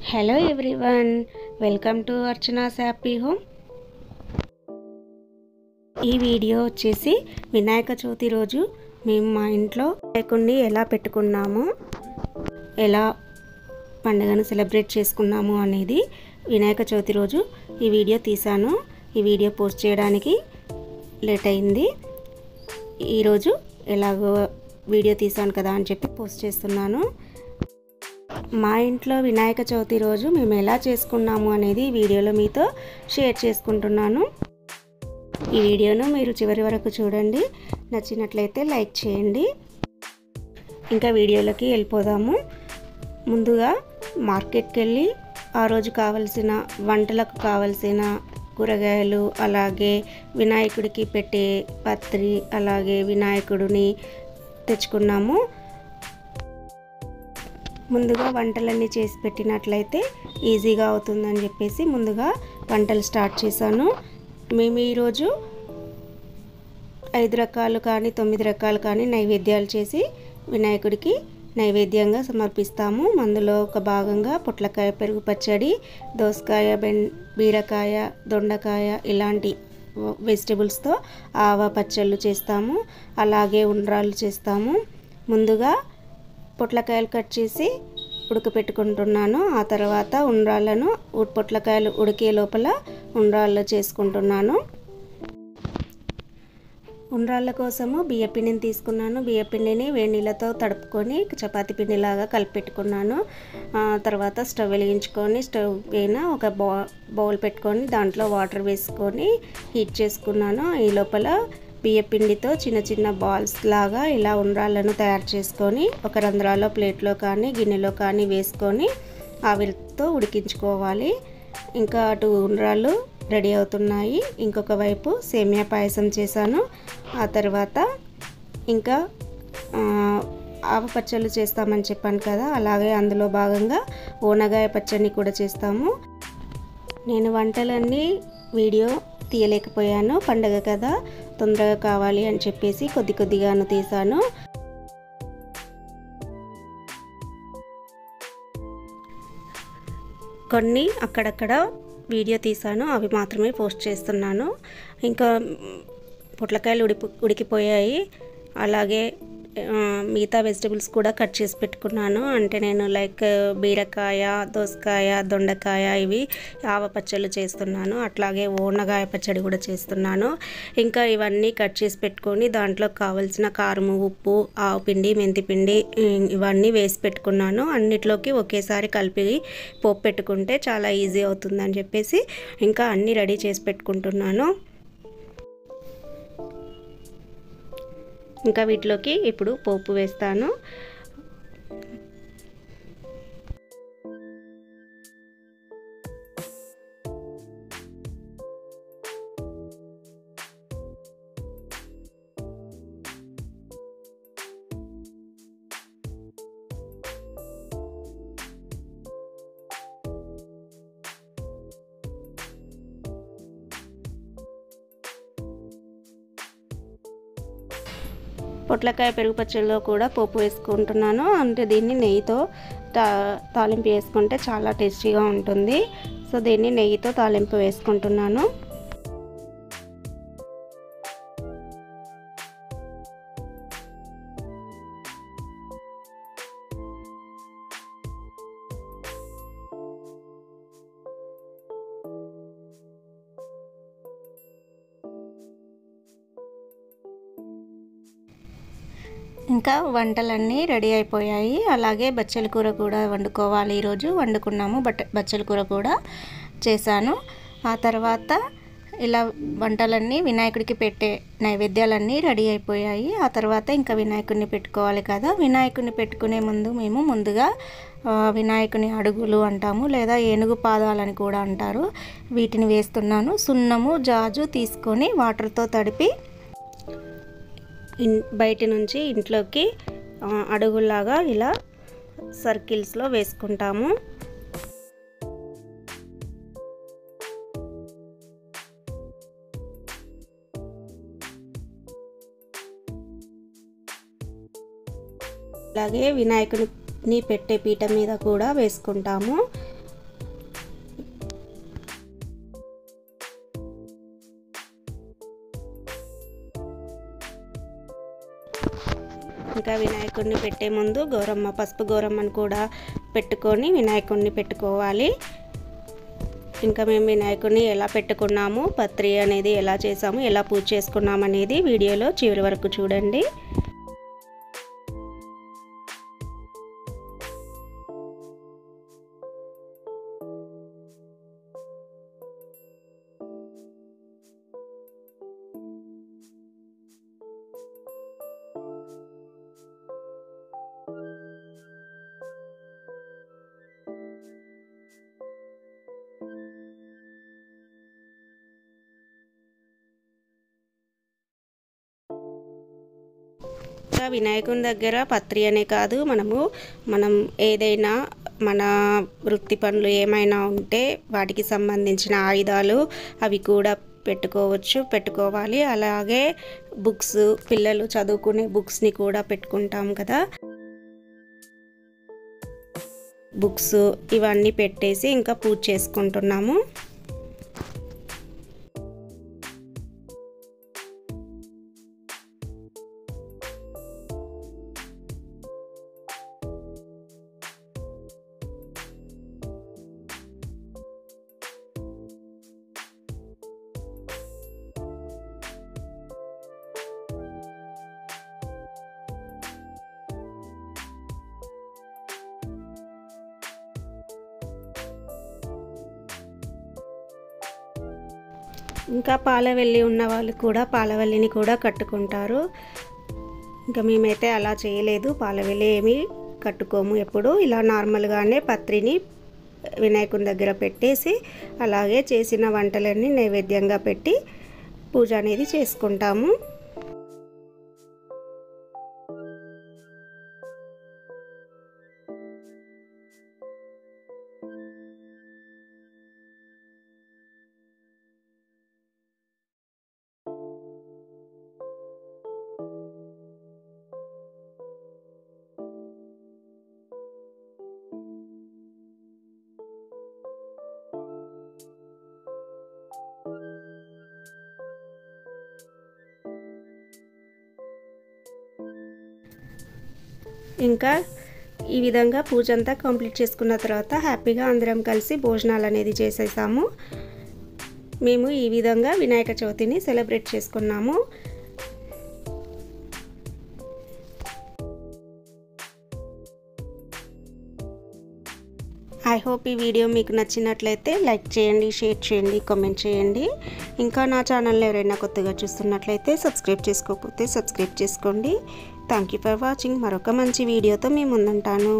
Hello everyone, welcome to Archana's happy home. ఈ video వచ్చేసి వినాయక చవితి రోజు మేము మా ఇంట్లో వినాయకుడిని ఎలా పెట్టుకున్నాము, ఎలా పండుగను సెలబ్రేట్ చేసుకున్నాము అనేది వినాయక చవితి రోజు ఈ వీడియో తీసాను. ఈ వీడియో పోస్ట్ చేయడానికి లేట్ అయింది. ఈరోజు ఎలాగో వీడియో తీసాను కదా అని చెప్పి పోస్ట్ చేస్తున్నాను. మా ఇంట్లో వినాయక చవితి రోజు మేము ఎలా చేసుకున్నాము అనేది ఈ వీడియోలో మీతో షేర్ చేసుకుంటున్నాను. ఈ వీడియోను మీరు చివరి వరకు చూడండి, నచ్చినట్లయితే లైక్ చేయండి. ఇంకా వీడియోలోకి వెళ్ళిపోదాము. ముందుగా మార్కెట్కి వెళ్ళి ఆ రోజు కావలసిన వంటలకు కావలసిన కూరగాయలు, అలాగే వినాయకుడికి పెట్టే పత్రి, అలాగే వినాయకుడిని తెచ్చుకున్నాము. ముందుగా వంటలన్నీ చేసి పెట్టినట్లయితే ఈజీగా అవుతుందని చెప్పేసి ముందుగా వంటలు స్టార్ట్ చేశాను. మేము ఈరోజు 5 రకాలు కానీ 9 రకాలు కానీ నైవేద్యాలు చేసి వినాయకుడికి నైవేద్యంగా సమర్పిస్తాము. అందులో ఒక భాగంగా పొట్లకాయ పెరుగు పచ్చడి, దోసకాయ, బీరకాయ, దొండకాయ ఇలాంటి వెజిటబుల్స్తో ఆవ పచ్చళ్ళు చేస్తాము. అలాగే ఉండ్రాళ్ళు చేస్తాము. ముందుగా పొట్లకాయలు కట్ చేసి ఉడకపెట్టుకుంటున్నాను. ఆ తర్వాత ఉండ్రాళ్ళను పొట్లకాయలు ఉడికే లోపల ఉండ్రాళ్ళు చేసుకుంటున్నాను. ఉండ్రాళ్ళ కోసము బియ్యపిండిని తీసుకున్నాను. బియ్యపిండిని వేడి నీళ్ళతో తడుపుకొని చపాతీ పిండిలాగా కలిపెట్టుకున్నాను. తర్వాత స్టవ్ వెలిగించుకొని స్టవ్ పైన ఒక బౌల్ పెట్టుకొని దాంట్లో వాటర్ వేసుకొని హీట్ చేసుకున్నాను. ఈ లోపల బియ్యపిండితో చిన్న చిన్న బాల్స్ లాగా ఇలా ఉండ్రాళ్ళను తయారు చేసుకొని ఒక రంధ్రాలో ప్లేట్లో కానీ గిన్నెలో కానీ వేసుకొని ఆవిరితో ఉడికించుకోవాలి. ఇంకా అటు ఉండ్రాళ్ళు రెడీ అవుతున్నాయి. ఇంకొక వైపు సేమియా పాయసం చేశాను. ఆ తర్వాత ఇంకా ఆవ పచ్చళ్ళు చేస్తామని చెప్పాను కదా, అలాగే అందులో భాగంగా ఓనగాయ పచ్చడిని కూడా చేస్తాము. నేను వంటలన్నీ వీడియో తీయలేకపోయాను, పండగ కదా తొందరగా కావాలి అని చెప్పేసి కొద్దిగాను తీసాను. కొన్ని అక్కడక్కడ వీడియో తీసాను, అవి మాత్రమే పోస్ట్ చేస్తున్నాను. ఇంకా పొట్లకాయలు ఉడికిపోయాయి. అలాగే మిగతా వెజిటబుల్స్ కూడా కట్ చేసి పెట్టుకున్నాను. అంటే నేను లైక్ బీరకాయ, దోసకాయ, దొండకాయ ఇవి ఆవ పచ్చళ్ళు చేస్తున్నాను. అట్లాగే ఓనగాయ పచ్చడి కూడా చేస్తున్నాను. ఇంకా ఇవన్నీ కట్ చేసి పెట్టుకొని దాంట్లో కావలసిన కారము, ఉప్పు, ఆవు పిండి, మెంతి పిండి ఇవన్నీ వేసి పెట్టుకున్నాను. అన్నిట్లోకి ఒకేసారి కలిపి పోపు పెట్టుకుంటే చాలా ఈజీ అవుతుందని చెప్పేసి ఇంకా అన్నీ రెడీ చేసి పెట్టుకుంటున్నాను. ఇంకా వీటిలోకి ఇప్పుడు పోపు వేస్తాను. పొట్లకాయ పెరుగు పచ్చడిలో కూడా పోపు వేసుకుంటున్నాను. అంటే దీన్ని నెయ్యితో తాలింపు వేసుకుంటే చాలా టేస్టీగా ఉంటుంది. సో దీన్ని నెయ్యితో తాలింపు వేసుకుంటున్నాను. ఇంకా వంటలన్నీ రెడీ అయిపోయాయి. అలాగే బచ్చల కూర కూడా వండుకోవాలి. ఈరోజు వండుకున్నాము. బచ్చల కూర కూడా చేశాను. ఆ తర్వాత ఇలా వంటలన్నీ వినాయకుడికి పెట్టే నైవేద్యాలన్నీ రెడీ అయిపోయాయి. ఆ తర్వాత ఇంకా వినాయకుడిని పెట్టుకోవాలి కదా. వినాయకుడిని పెట్టుకునే ముందు మేము ముందుగా వినాయకుని అడుగులు అంటాము, లేదా ఏనుగు పాదాలని కూడా అంటారు, వీటిని వేస్తున్నాను. సున్నము, జాజు తీసుకొని వాటర్తో తడిపి బయట నుంచి ఇంట్లోకి అడుగులాగా ఇలా సర్కిల్స్లో వేసుకుంటాము. అలాగే వినాయకుని పెట్టే పీట మీద కూడా వేసుకుంటాము. ఇంకా వినాయకుడిని పెట్టే ముందు గౌరమ్మ, పసుపు గౌరమ్మను కూడా పెట్టుకొని వినాయకుడిని పెట్టుకోవాలి. ఇంకా మేము వినాయకుడిని ఎలా పెట్టుకున్నాము, పత్రి అనేది ఎలా చేసాము, ఎలా పూజ చేసుకున్నాము అనేది వీడియోలో చివరి వరకు చూడండి. వినాయకుని దగ్గర పత్రి అనే కాదు, మనం ఏదైనా మన వృత్తి పనులు ఏమైనా ఉంటే వాటికి సంబంధించిన ఆయుధాలు అవి కూడా పెట్టుకోవాలి. అలాగే బుక్స్, పిల్లలు చదువుకునే బుక్స్ని కూడా పెట్టుకుంటాం కదా, బుక్స్ ఇవన్నీ పెట్టేసి ఇంకా పూజ చేసుకుంటున్నాము. ఇంకా పాలవెల్లి ఉన్న వాళ్ళు కూడా పాలవెల్లిని కూడా కట్టుకుంటారు. ఇంకా మేమైతే అలా చేయలేదు, పాలవెల్లి ఏమీ కట్టుకోము ఎప్పుడు. ఇలా నార్మల్గానే పత్రిని వినాయకుని దగ్గర పెట్టేసి అలాగే చేసిన వంటలన్నీ నైవేద్యంగా పెట్టి పూజ అనేది చేసుకుంటాము. ఇంకా ఈ విధంగా పూజ అంతా కంప్లీట్ చేసుకున్న తర్వాత హ్యాపీగా అందరం కలిసి భోజనాలు అనేది చేసేసాము. మేము ఈ విధంగా వినాయక చవితిని సెలబ్రేట్ చేసుకున్నాము. ఐ హోప్ ఈ వీడియో మీకు నచ్చినట్లయితే లైక్ చేయండి, షేర్ చేయండి, కామెంట్ చేయండి. ఇంకా నా ఛానల్ని ఎవరైనా కొత్తగా చూస్తున్నట్లయితే సబ్స్క్రైబ్ చేసుకోకపోతే సబ్స్క్రైబ్ చేసుకోండి. Thank you for watching. మరొక మంచి వీడియోతో మీ ముందుంటాను.